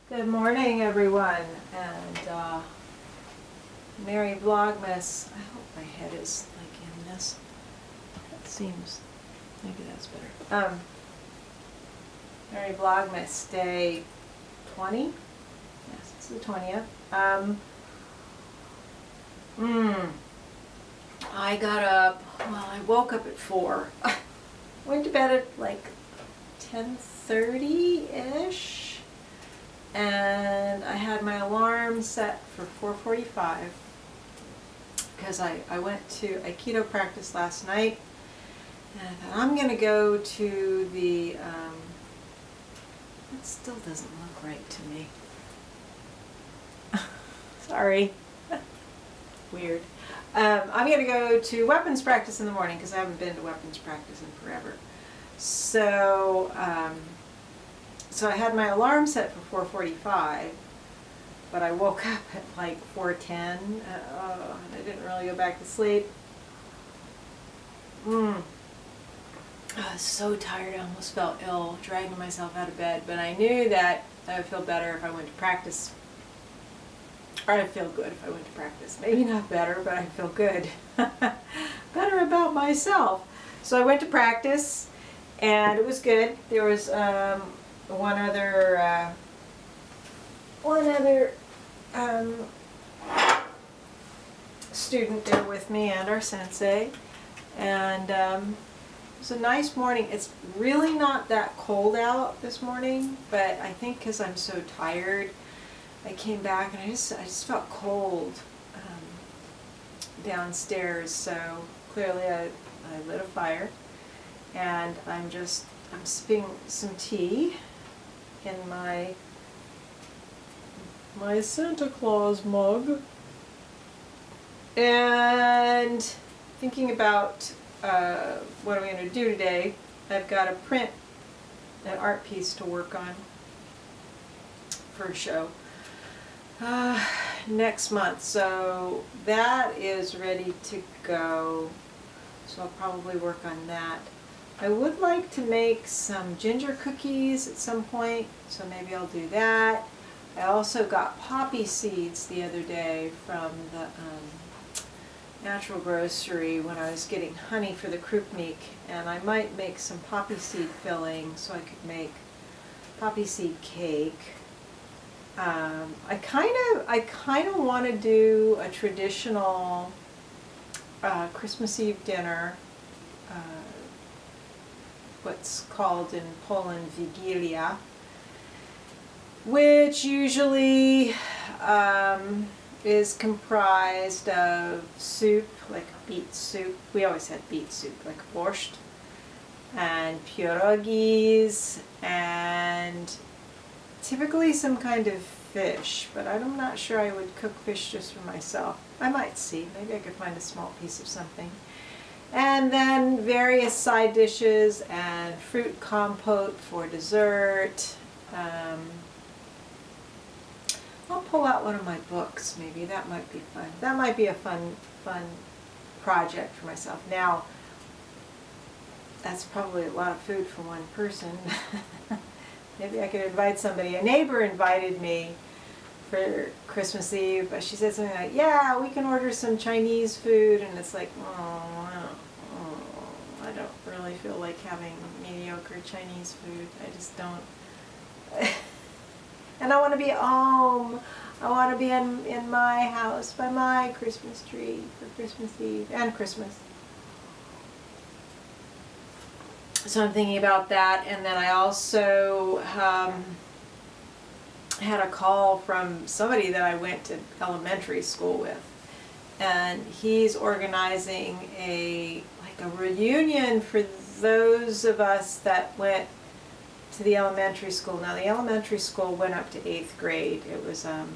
Good morning, everyone, and Merry Vlogmas. I hope my head is like in this. That seems, maybe that's better. Merry Vlogmas, day 20. Yes, it's the 20th. I got up. Well, I woke up at 4. Went to bed at like 10:30-ish. And I had my alarm set for 4:45 because I went to Aikido practice last night, and I thought I'm going to go to the, that still doesn't look right to me. Sorry. Weird. I'm going to go to weapons practice in the morning because I haven't been to weapons practice in forever. So, So I had my alarm set for 4:45, but I woke up at like 4:10. I didn't really go back to sleep. I was so tired, I almost felt ill, dragging myself out of bed, but I knew that I would feel better if I went to practice. Or I'd feel good if I went to practice. Maybe not better, but I'd feel good. Better about myself. So I went to practice, and it was good. There was one other student there with me, and our sensei, and it was a nice morning. It's really not that cold out this morning, but I think because I'm so tired, I came back and I just felt cold downstairs. So clearly I lit a fire, and I'm sipping some tea in my Santa Claus mug, and thinking about what I'm going to do today. I've got to print an art piece to work on for a show next month, so that is ready to go, so I'll probably work on that. I would like to make some ginger cookies at some point, so maybe I'll do that. I also got poppy seeds the other day from the natural grocery when I was getting honey for the Krupnik, and I might make some poppy seed filling so I could make poppy seed cake. I kind of want to do a traditional Christmas Eve dinner. What's called in Poland Vigilia, which usually is comprised of soup, like beet soup. We always had beet soup, like borscht, and pierogis, and typically some kind of fish, but I'm not sure I would cook fish just for myself. I might see, maybe I could find a small piece of something. And then various side dishes and fruit compote for dessert. I'll pull out one of my books, maybe. That might be fun. That might be a fun project for myself. Now, that's probably a lot of food for one person. Maybe I could invite somebody. A neighbor invited me for Christmas Eve, but she said something like, yeah, we can order some Chinese food, and it's like, I don't really feel like having mediocre Chinese food. I just don't. And I want to be at home. I want to be in my house by my Christmas tree for Christmas Eve and Christmas. So I'm thinking about that, and then I also had a call from somebody that I went to elementary school with, and he's organizing a reunion for those of us that went to the elementary school. Now, the elementary school went up to 8th grade. It was a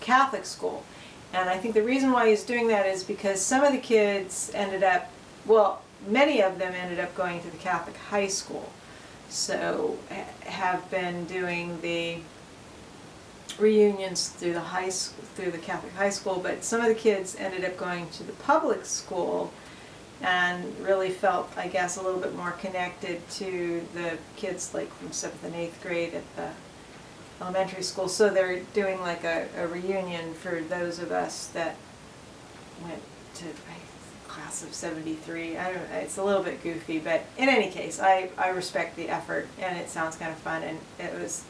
Catholic school, and I think the reason why he's doing that is because some of the kids ended up, well, many of them ended up going to the Catholic high school, so have been doing the reunions through the Catholic high school, but some of the kids ended up going to the public school and really felt, I guess, a little bit more connected to the kids like from 7th and 8th grade at the elementary school. So they're doing like a reunion for those of us that went to class of 73. I don't know, it's a little bit goofy, but in any case, I respect the effort, and it sounds kind of fun, and it was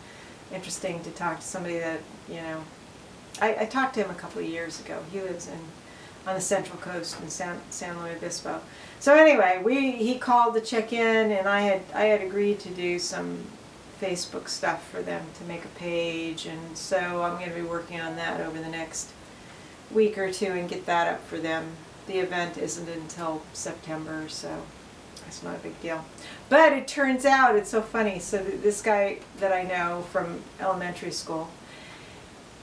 interesting to talk to somebody that, you know, I talked to him a couple of years ago. He lives on the Central Coast in San Luis Obispo. So anyway, he called to check in, and I had agreed to do some Facebook stuff for them, to make a page, and so I'm going to be working on that over the next week or two and get that up for them. The event isn't until September, so it's not a big deal. But it turns out, it's so funny, so this guy that I know from elementary school,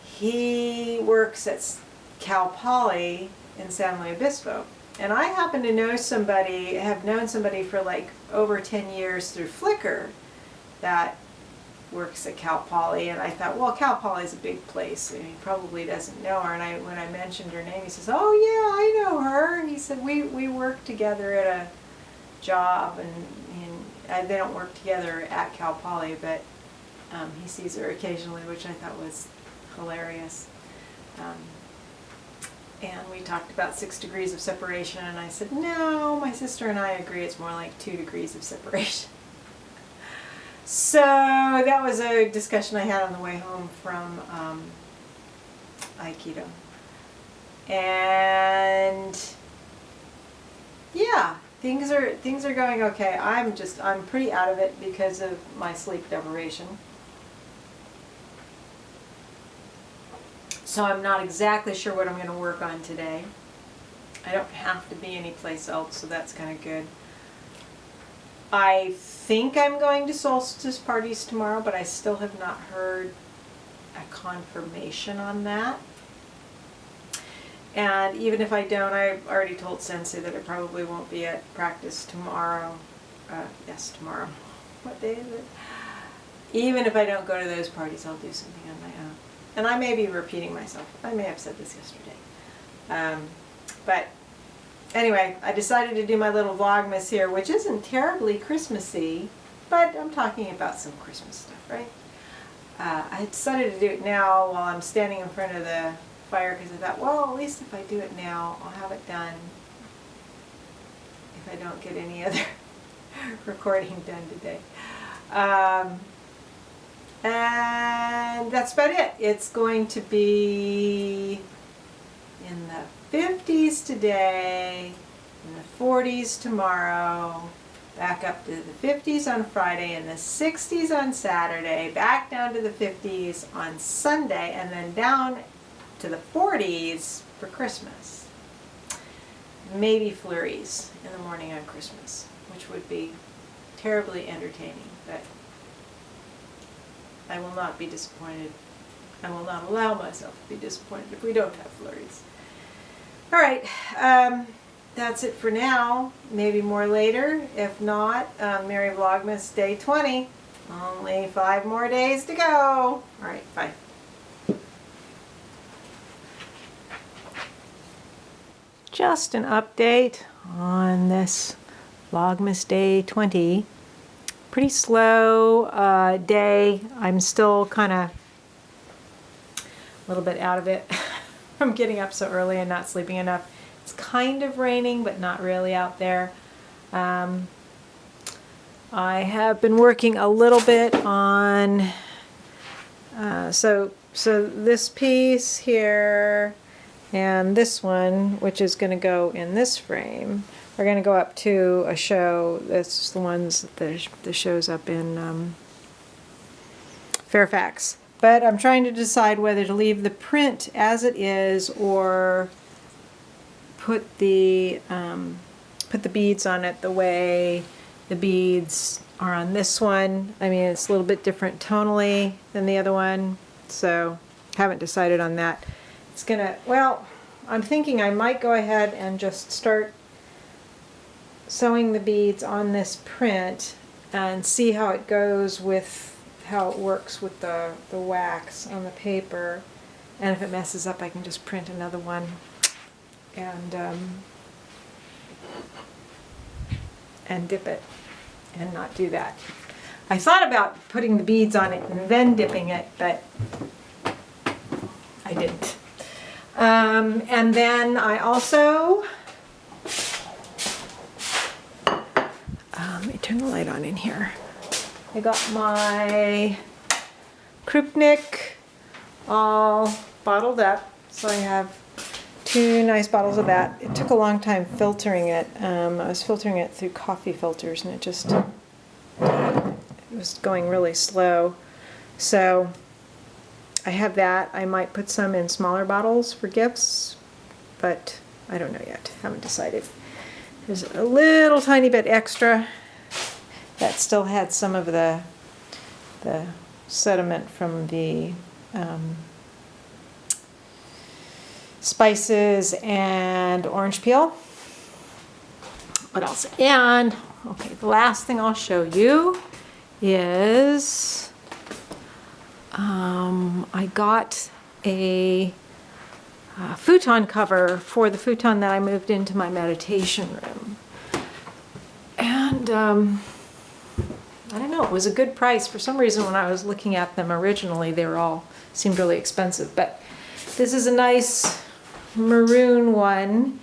he works at Cal Poly in San Luis Obispo. And I happen to know somebody, have known somebody for like over 10 years through Flickr that works at Cal Poly, and I thought, well, Cal Poly is a big place, and he probably doesn't know her. And when I mentioned her name, he says, "Oh yeah, I know her." He said, we worked together at a job, and they don't work together at Cal Poly, but he sees her occasionally, which I thought was hilarious. And we talked about 6 degrees of separation, and I said, no, my sister and I agree it's more like 2 degrees of separation. So that was a discussion I had on the way home from Aikido. And yeah, things are going okay. I'm pretty out of it because of my sleep deprivation. So I'm not exactly sure what I'm going to work on today. I don't have to be anyplace else, so that's kind of good. I think I'm going to solstice parties tomorrow, but I still have not heard a confirmation on that. And even if I don't, I've already told Sensei that I probably won't be at practice tomorrow. Yes, tomorrow. What day is it? Even if I don't go to those parties, I'll do something on my own. And I may be repeating myself. I may have said this yesterday. But anyway, I decided to do my little vlogmas here, which isn't terribly Christmassy, but I'm talking about some Christmas stuff, right? I decided to do it now while I'm standing in front of the fire, because I thought, well, at least if I do it now, I'll have it done if I don't get any other recording done today. And that's about it. It's going to be in the 50s today, in the 40s tomorrow, back up to the 50s on Friday, and the 60s on Saturday, back down to the 50s on Sunday, and then down to the 40s for Christmas. Maybe flurries in the morning on Christmas, which would be terribly entertaining, but I will not be disappointed. I will not allow myself to be disappointed if we don't have flurries. All right, that's it for now. Maybe more later. If not, Merry Vlogmas Day 20. Only 5 more days to go. All right, bye. Just an update on this Vlogmas Day 20. Pretty slow day. I'm still kind of a little bit out of it from getting up so early and not sleeping enough. It's kind of raining, but not really out there. I have been working a little bit on, so this piece here and this one, which is going to go in this frame, are going to go up to a show. That's the ones that shows up in Fairfax. But I'm trying to decide whether to leave the print as it is or put the beads on it the way the beads are on this one. I mean, it's a little bit different tonally than the other one, so haven't decided on that. It's gonna, well, I'm thinking I might go ahead and just start sewing the beads on this print and see how it goes with how it works with the wax on the paper, and if it messes up I can just print another one and dip it and not do that. I thought about putting the beads on it and then dipping it, but I didn't. And then I also, let me turn the light on in here. I got my Krupnik all bottled up, so I have 2 nice bottles of that. It took a long time filtering it. I was filtering it through coffee filters, and it was going really slow. So I have that. I might put some in smaller bottles for gifts, but I don't know yet. Haven't decided. There's a little tiny bit extra that still had some of the sediment from the spices and orange peel. What else? And okay, the last thing I'll show you is I got a futon cover for the futon that I moved into my meditation room. And I don't know, it was a good price. For some reason when I was looking at them originally, they were all seemed really expensive. But this is a nice maroon one.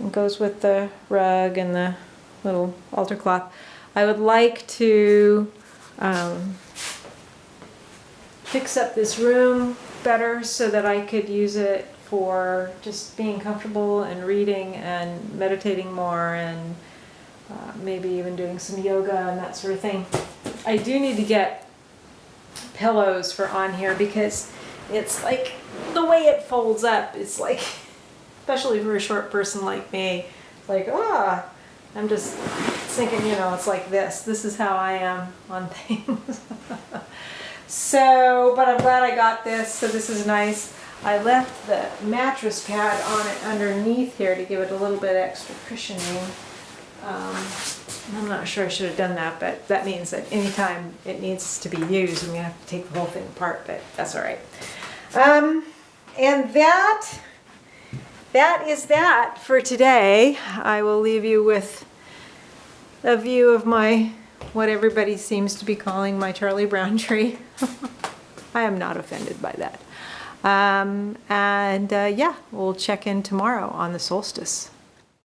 It goes with the rug and the little altar cloth. I would like to fix up this room better so that I could use it for just being comfortable and reading and meditating more, and maybe even doing some yoga and that sort of thing. I do need to get pillows for on here because it's like the way it folds up, it's like, especially for a short person like me, like, I'm just thinking, you know, it's like this. This is how I am on things. So, but I'm glad I got this, so this is nice. I left the mattress pad on it underneath here to give it a little bit extra cushioning. I'm not sure I should have done that, but that means that anytime it needs to be used, I'm going to have to take the whole thing apart, but that's all right. And that is that for today. I will leave you with a view of my, what everybody seems to be calling my Charlie Brown tree. I am not offended by that. Yeah, we'll check in tomorrow on the solstice.